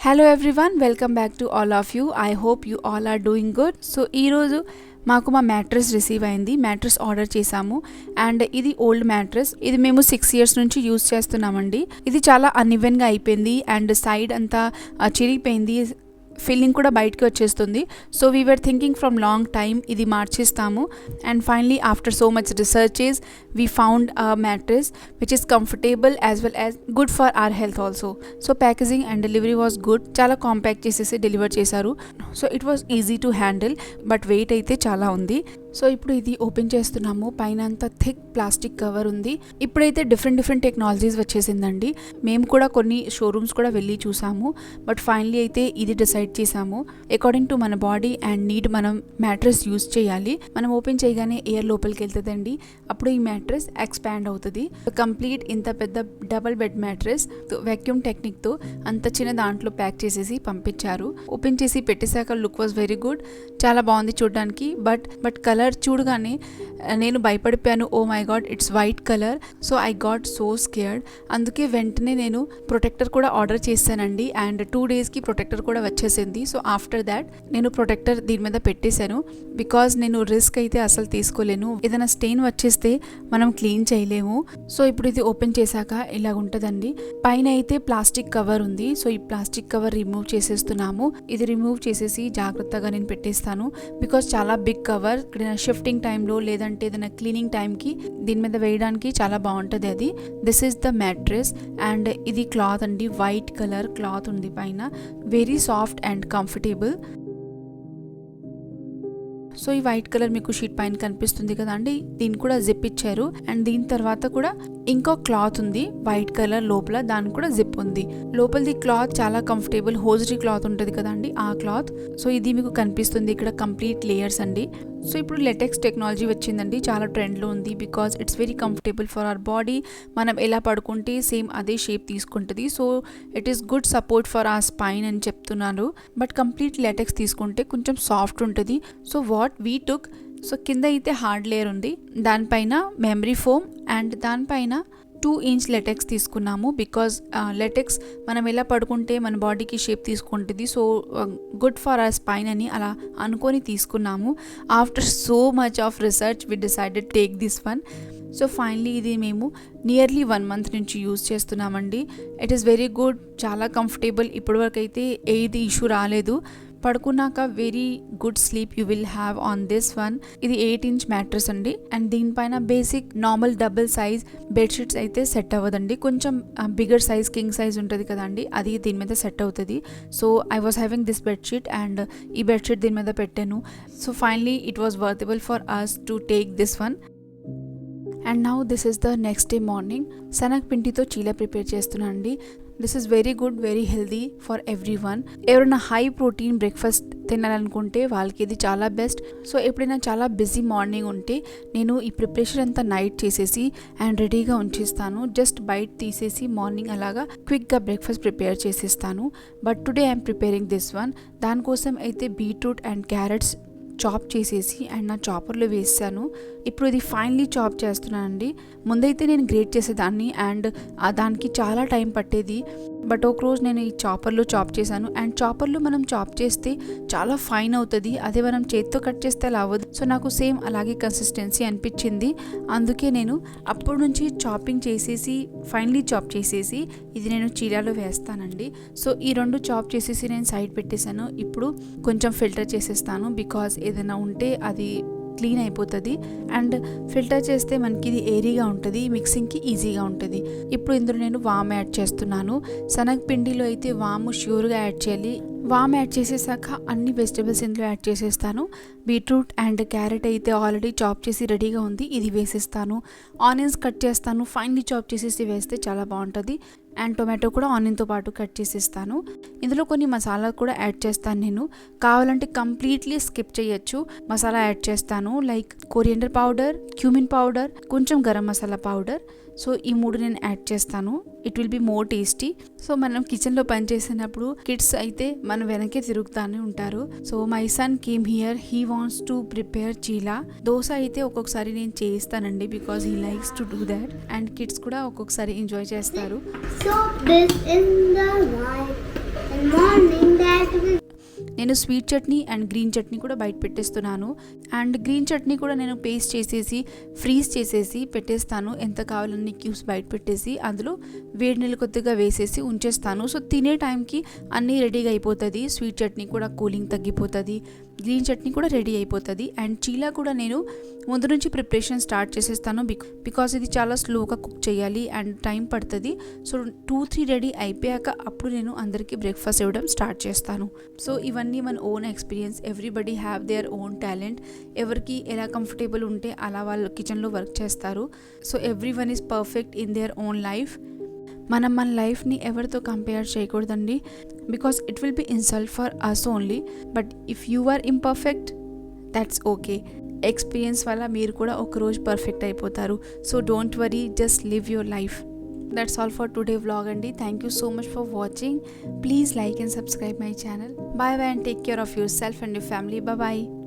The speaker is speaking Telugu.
Hello everyone, welcome back to all of you. I hope you all are doing good. So ఈరోజు మాకు మా మ్యాట్రెస్ రిసీవ్ అయింది. మ్యాట్రెస్ ఆర్డర్ చేసాము అండ్ ఇది ఓల్డ్ మ్యాట్రెస్. ఇది మేము 6 years నుంచి యూజ్ చేస్తున్నామండి. ఇది చాలా అన్ఈవెన్గా అయిపోయింది అండ్ సైడ్ అంతా చిరిగిపోయింది, ఫీలింగ్ కూడా బయటకి వచ్చేస్తుంది. So we were thinking from long time ఇది మార్చేస్తాము and finally after so much researches we found a mattress which is comfortable as well as good for our health also. So packaging and delivery was good. చాలా కాంపాక్ట్ చేసేసి డెలివర్ చేశారు. So it was easy to handle, but weight అయితే చాలా ఉంది. సో ఇప్పుడు ఇది ఓపెన్ చేస్తున్నాము. పైన అంతా థిక్ ప్లాస్టిక్ కవర్ ఉంది. ఇప్పుడైతే డిఫరెంట్ టెక్నాలజీస్ వచ్చేసిందండి. మేము కూడా కొన్ని షోరూమ్స్ కూడా వెళ్ళి చూసాము, బట్ ఫైనలీ అయితే ఇది డిసైడ్ చేసాము. అకార్డింగ్ టు మన బాడీ అండ్ నీడ్ మనం మ్యాట్రెస్ యూజ్ చేయాలి. మనం ఓపెన్ చేయగానే ఎయిర్ లోపలికి వెళ్తుందండి, అప్పుడు ఈ మ్యాట్రెస్ ఎక్స్పాండ్ అవుతుంది. కంప్లీట్ ఇంత పెద్ద డబుల్ బెడ్ మ్యాట్రెస్ వాక్యూమ్ టెక్నిక్తో అంత చిన్న దాంట్లో ప్యాక్ చేసేసి పంపించారు. ఓపెన్ చేసి పెట్టేశాక లుక్ వాజ్ వెరీ గుడ్, చాలా బాగుంది చూడడానికి. బట్ కలర్ చూడగానే నేను భయపడిపోయాను. Oh my god, it's white colour. So I got so scared. అందుకే వెంటనే నేను ప్రొటెక్టర్ కూడా ఆర్డర్ చేశానండి అండ్ 2 daysకి ప్రొటెక్టర్ కూడా వచ్చేసింది. సో ఆఫ్టర్ దాట్ నేను ప్రొటెక్టర్ దీని మీద పెట్టేశాను, బికాజ్ నేను రిస్క్ అయితే అసలు తీసుకోలేను. ఏదైనా స్టెయిన్ వచ్చేస్తే మనం క్లీన్ చేయలేము. సో ఇప్పుడు ఇది ఓపెన్ చేశాక ఇలా ఉంటుందండి. పైన అయితే ప్లాస్టిక్ కవర్ ఉంది. సో ఈ ప్లాస్టిక్ కవర్ రిమూవ్ చేసేస్తున్నాము. ఇది రిమూవ్ చేసేసి జాగ్రత్తగా నేను పెట్టేస్తాను, బికాజ్ చాలా బిగ్ కవర్. షిఫ్టింగ్ టైంలో లేదంటే ఏదైనా క్లీనింగ్ టైంకి దీని మీద వేయడానికి చాలా బాగుంటుంది అది. This is the mattress and ఇది క్లాత్ అండి, వైట్ కలర్ క్లాత్ ఉంది పైన, very soft and comfortable. So ఈ వైట్ కలర్ మీకు షీట్ పైన కనిపిస్తుంది కదా అండి, దీన్ని కూడా జిప్ ఇచ్చారు అండ్ దీని తర్వాత కూడా ఇంకో క్లాత్ ఉంది వైట్ కలర్ లోపల, దానికి కూడా జిప్ ఉంది. లోపలది క్లాత్ చాలా కంఫర్టబుల్, హోజరీ క్లాత్ ఉంటుంది కదండి ఆ క్లాత్. సో ఇది మీకు కనిపిస్తుంది ఇక్కడ కంప్లీట్ లేయర్స్ అండి. సో ఇప్పుడు లెటెక్స్ టెక్నాలజీ వచ్చిందండి, చాలా ట్రెండ్లో ఉంది, because it's very comfortable for our body. మనం ఎలా పడుకుంటే సేమ్ అదే షేప్ తీసుకుంటుంది. So it is good support for our spine అని చెప్తున్నాను. బట్ కంప్లీట్ లెటెక్స్ తీసుకుంటే కొంచెం సాఫ్ట్ ఉంటుంది. So what we took, so కింద అయితే హార్డ్ లేయర్ ఉంది, దానిపైన మెమరీ ఫోమ్ అండ్ దానిపైన 2-inch లెటెక్స్ తీసుకున్నాము. బికాజ్ లెటెక్స్ మనం ఎలా పడుకుంటే మన బాడీకి షేప్ తీసుకుంటుంది. So good for our spine అని అలా అనుకొని తీసుకున్నాము. After so much of research we decided take this one. So finally ఇది మేము నియర్లీ 1 month నుంచి యూజ్ చేస్తున్నామండి. ఇట్ ఈస్ వెరీ గుడ్, చాలా కంఫర్టబుల్. ఇప్పటివరకు అయితే ఏది ఇష్యూ రాలేదు. పడుకున్నాక very good sleep you will have on this one. ఇది 8-inch మ్యాట్రెస్ అండి అండ్ దీనిపైన basic normal double size bedsheets అయితే సెట్ అవ్వదండి. కొంచెం బిగ్గర్ సైజ్ కింగ్ సైజ్ ఉంటుంది కదండి, అది దీని మీద సెట్ అవుతుంది. So I was having this bedsheet and ఈ బెడ్షీట్ దీని మీద పెట్టాను. So finally it was worthable for us to take this one. And now this is the next day morning. శనగ పిండితో చీల ప్రిపేర్ చేస్తున్నాను అండి. This is very good, very healthy for everyone. ఎవరైనా హై ప్రోటీన్ బ్రేక్ఫాస్ట్ తినాలనుకుంటే వాళ్ళకి ఇది చాలా బెస్ట్. సో ఎప్పుడైనా చాలా బిజీ మార్నింగ్ ఉంటే నేను ఈ ప్రిపరేషన్ అంతా నైట్ చేసేసి అండ్ రెడీగా ఉంచేస్తాను. జస్ట్ బయట తీసేసి మార్నింగ్ అలాగా క్విక్గా బ్రేక్ఫాస్ట్ ప్రిపేర్ చేసేస్తాను. But today I'm preparing this one. దానికోసం అయితే బీట్రూట్ అండ్ క్యారెట్స్ చాప్ చేసేసి అండ్ నా చాపర్లో వేసాను. ఇప్పుడు ఇది ఫైనలీ చాప్ చేస్తున్నానండి. ముందైతే నేను గ్రేట్ చేసేదాన్ని అండ్ దానికి చాలా టైం పట్టేది. బట్ ఒక రోజు నేను ఈ చాపర్లో చాప్ చేశాను అండ్ చాపర్లో మనం చాప్ చేస్తే చాలా ఫైన్ అవుతుంది, అదే మనం చేతితో కట్ చేస్తే అలా అవ్వదు. సో నాకు సేమ్ అలాగే కన్సిస్టెన్సీ అనిపించింది. అందుకే నేను అప్పటి నుంచి చాపింగ్ చేసేసి ఫైనలీ చాప్ చేసేసి ఇది నేను చీలాలో వేస్తానండి. సో ఈ 2 చాప్ చేసేసి నేను సైడ్ పెట్టేశాను. ఇప్పుడు కొంచెం ఫిల్టర్ చేసేస్తాను, బికాజ్ ఏదైనా ఉంటే అది క్లీన్ అయిపోతుంది అండ్ ఫిల్టర్ చేస్తే మనకి ఇది ఏరీగా ఉంటుంది, మిక్సింగ్కి ఈజీగా ఉంటుంది. ఇప్పుడు ఇందులో నేను వామ్ యాడ్ చేస్తున్నాను. శనగపిండిలో అయితే వాము ష్యూర్గా యాడ్ చేయాలి. వామ్ యాడ్ చేసేసాక అన్ని వెజిటబుల్స్ ఇందులో యాడ్ చేసేస్తాను. బీట్రూట్ అండ్ క్యారెట్ అయితే ఆల్రెడీ చాప్ చేసి రెడీగా ఉంది, ఇది వేసేస్తాను. ఆనియన్స్ కట్ చేస్తాను, ఫైన్లీ చాప్ చేసేసి వేస్తే చాలా బాగుంటుంది. అండ్ టొమాటో కూడా ఆనియన్తో పాటు కట్ చేసేస్తాను. ఇందులో కొన్ని మసాలా కూడా యాడ్ చేస్తాను. నేను కావాలంటే కంప్లీట్లీ స్కిప్ చేయొచ్చు. మసాలా యాడ్ చేస్తాను like coriander powder, cumin powder, కొంచెం గరం మసాలా పౌడర్. సో ఈ 3 నేను యాడ్ చేస్తాను. It will be more tasty. So మనం కిచెన్లో పనిచేసినప్పుడు కిడ్స్ అయితే మన వెనకే తిరుగుతూనే ఉంటారు. So my son came here, he wants to prepare cheela. Dosa అయితే ఒక్కొక్కసారి నేను చేయిస్తానండి, because he likes to do that and kids కూడా ఒక్కొక్కసారి ఎంజాయ్ చేస్తారు. Soak this in the light and morning that we నేను sweet chutney and green chutney కూడా బయట పెట్టేస్తున్నాను. అండ్ గ్రీన్ చట్నీ కూడా నేను పేస్ట్ చేసేసి ఫ్రీజ్ చేసేసి పెట్టేస్తాను. ఎంత కావాలన్ని క్యూబ్స్ బయట పెట్టేసి అందులో వేడి నీళ్ళు కొద్దిగా వేసేసి ఉంచేస్తాను. సో తినే టైంకి అన్నీ రెడీగా అయిపోతుంది. స్వీట్ చట్నీ కూడా కూలింగ్ తగ్గిపోతుంది, గ్రీన్ చట్నీ కూడా రెడీ అయిపోతుంది. అండ్ చీలా కూడా నేను ముందు నుంచి ప్రిపరేషన్ స్టార్ట్ చేసేస్తాను బికాస్ ఇది చాలా స్లోగా కుక్ చేయాలి అండ్ టైం పడుతుంది. సో 2-3 రెడీ అయిపోయాక అప్పుడు నేను అందరికీ బ్రేక్ఫాస్ట్ ఇవ్వడం స్టార్ట్ చేస్తాను. సో ఇవన్నీ మన own experience. Everybody have their own talent. ఎవరికి ఎలా కంఫర్టబుల్ ఉంటే అలా వాళ్ళు కిచెన్లో వర్క్ చేస్తారు. So everyone is perfect in their own life. మనం మన లైఫ్ని ఎవరితో కంపేర్ చేయకూడదండి because it will be insult for us only. But if you are imperfect that's okay. Experience వల్ల మీరు కూడా ఒకరోజు పర్ఫెక్ట్ అయిపోతారు. So don't worry, just live your life. That's all for today vlog అండి. Thank you so much for watching. Please like and subscribe my channel. Bye bye and take care of yourself and your family. Bye bye.